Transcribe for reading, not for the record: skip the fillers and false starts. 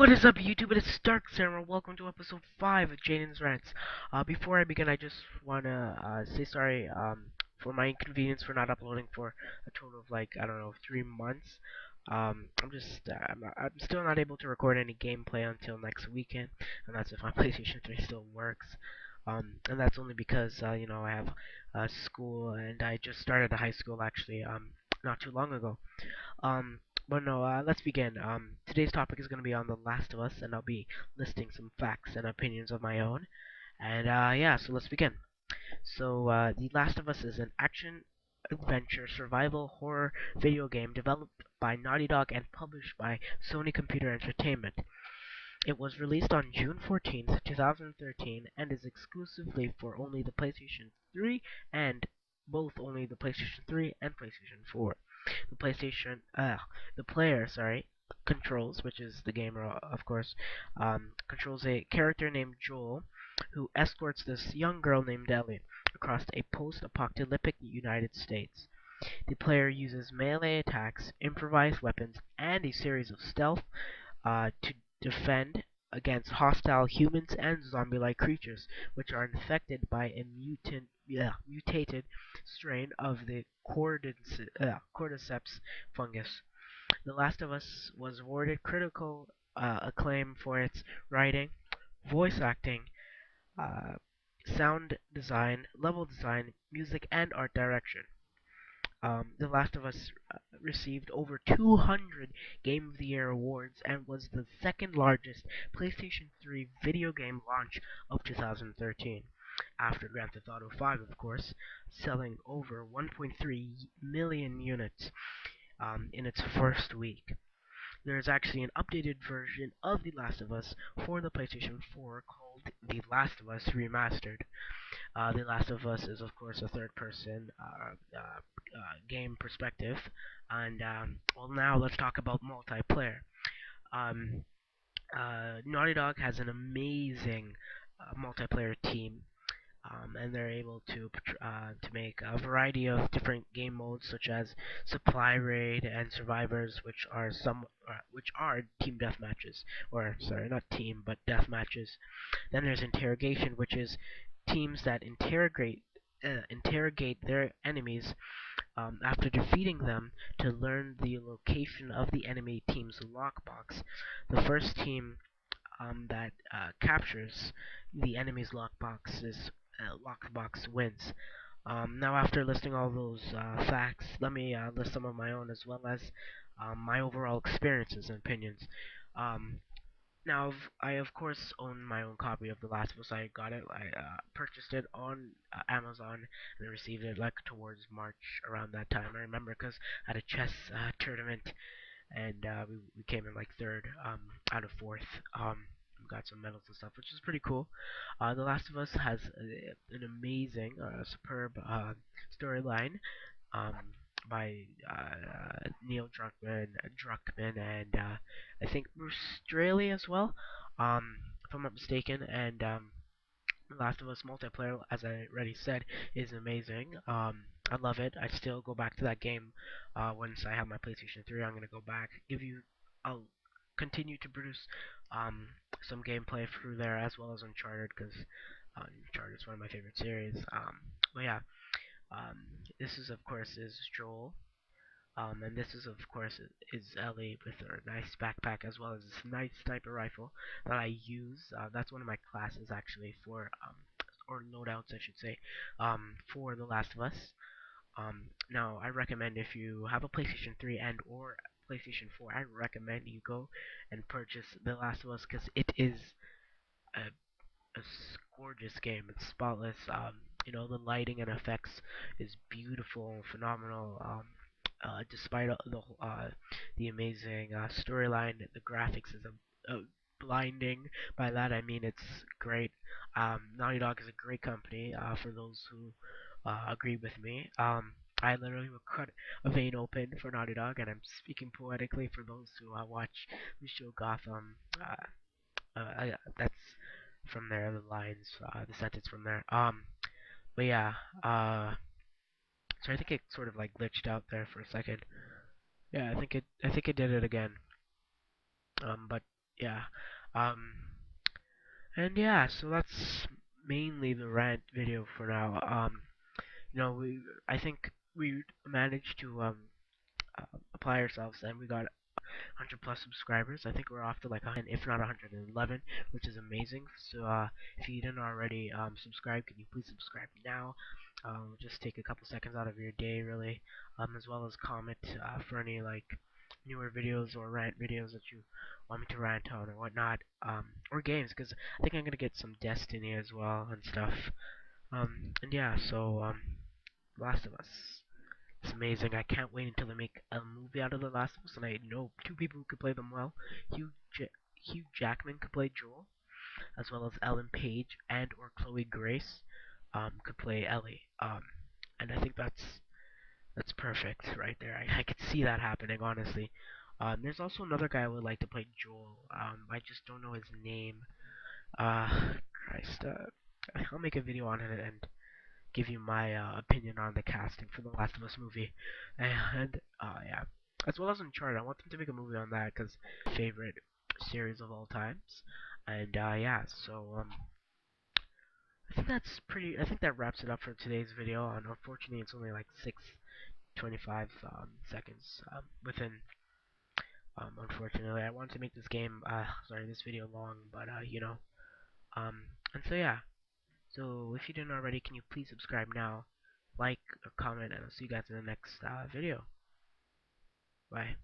What is up, YouTube? It is Dark Sarah. Welcome to episode 5 of Jaden's Rants. Before I begin, I just want to say sorry for my inconvenience for not uploading for a total of, like, I don't know, 3 months. I'm still not able to record any gameplay until next weekend, and that's if my PlayStation 3 still works. And that's only because, I have school, and I just started high school, actually, not too long ago. Um, but no, let's begin. Today's topic is going to be on The Last of Us, and I'll be listing some facts and opinions of my own. And yeah, so let's begin. So, The Last of Us is an action adventure survival horror video game developed by Naughty Dog and published by Sony Computer Entertainment. It was released on June 14th, 2013, and is exclusively for only the PlayStation 3 and both only the PlayStation 3 and PlayStation 4. The player, controls, which is the gamer, of course, controls a character named Joel, who escorts this young girl named Ellie across a post-apocalyptic United States. The player uses melee attacks, improvised weapons, and a series of stealth to defend against hostile humans and zombie-like creatures, which are infected by a mutated strain of the cordyceps fungus. The Last of Us was awarded critical acclaim for its writing, voice acting, uh, sound design, level design, music, and art direction. The Last of Us received over 200 Game of the Year awards and was the second largest PlayStation 3 video game launch of 2013, after Grand Theft Auto 5, of course, selling over 1.3 million units in its first week. There is actually an updated version of The Last of Us for the PlayStation 4 called The Last of Us Remastered. The Last of Us is, of course, a third-person game perspective, and well, now let's talk about multiplayer. Um, Naughty Dog has an amazing multiplayer team, and they're able to make a variety of different game modes, such as Supply Raid and Survivors, which are team death matches, or sorry, not team, but death matches. Then there's Interrogation, which is teams that interrogate their enemies after defeating them to learn the location of the enemy team's lockbox. The first team that captures the enemy's lockbox wins. Now, after listing all those facts, let me list some of my own, as well as my overall experiences and opinions. Um, I of course own my own copy of The Last of Us. I purchased it on Amazon, and I received it like towards March, around that time. I remember because I had a chess tournament, and we came in like third out of fourth. We got some medals and stuff, which is pretty cool. The Last of Us has an amazing, superb storyline um, by Neil Druckmann, and I think Bruce Straley as well, if I'm not mistaken. And The Last of Us multiplayer, as I already said, is amazing. I love it. I still go back to that game once I have my PlayStation 3. I'm gonna go back, I'll continue to produce um, some gameplay through there, as well as Uncharted, because Uncharted is one of my favorite series. But yeah, um, this is of course is Joel, and this is of course is Ellie with her nice backpack, as well as this nice sniper rifle that I use. That's one of my classes, actually, for or loadouts, I should say, for The Last of Us. Now, I recommend, if you have a PlayStation 3 and or PlayStation 4, I recommend you go and purchase The Last of Us, because it is a gorgeous game. It's spotless. The lighting and effects is beautiful and phenomenal. Despite the amazing storyline, the graphics is blinding. By that I mean it's great. Naughty Dog is a great company. For those who agree with me, I literally would cut a vein open for Naughty Dog, and I'm speaking poetically for those who watch the show Gotham. That's from there, the lines, the sentence from there. But yeah, so I think it sort of like glitched out there for a second. Yeah, I think it did it again. But yeah. Um, and yeah, so that's mainly the rant video for now. I think we managed to apply ourselves, and we got 100 plus subscribers. I think we're off to like 100, if not 111, which is amazing. So if you didn't already subscribe, can you please subscribe now? Just take a couple seconds out of your day, really, as well as comment for any like newer videos or rant videos that you want me to rant on or whatnot, or games, because I think I'm gonna get some Destiny as well and stuff. And yeah, so Last of Us. It's amazing. I can't wait until they make a movie out of The Last of Us, and I know two people who could play them well. Hugh Jackman could play Joel, as well as Ellen Page and or Chloe Grace could play Ellie. And I think that's perfect right there. I could see that happening, honestly. There's also another guy I would like to play Joel. I just don't know his name. Uh, Christ. I'll make a video on it and give you my opinion on the casting for the Last of Us movie, and yeah, as well as Uncharted. I want them to make a movie on that because favorite series of all times, and yeah. So I think that's pretty. I think that wraps it up for today's video. And unfortunately, it's only like 6:25 seconds within. Unfortunately, I wanted to make this this video long, but um, and so yeah. So if you didn't already, can you please subscribe now, like, or comment, and I'll see you guys in the next video. Bye.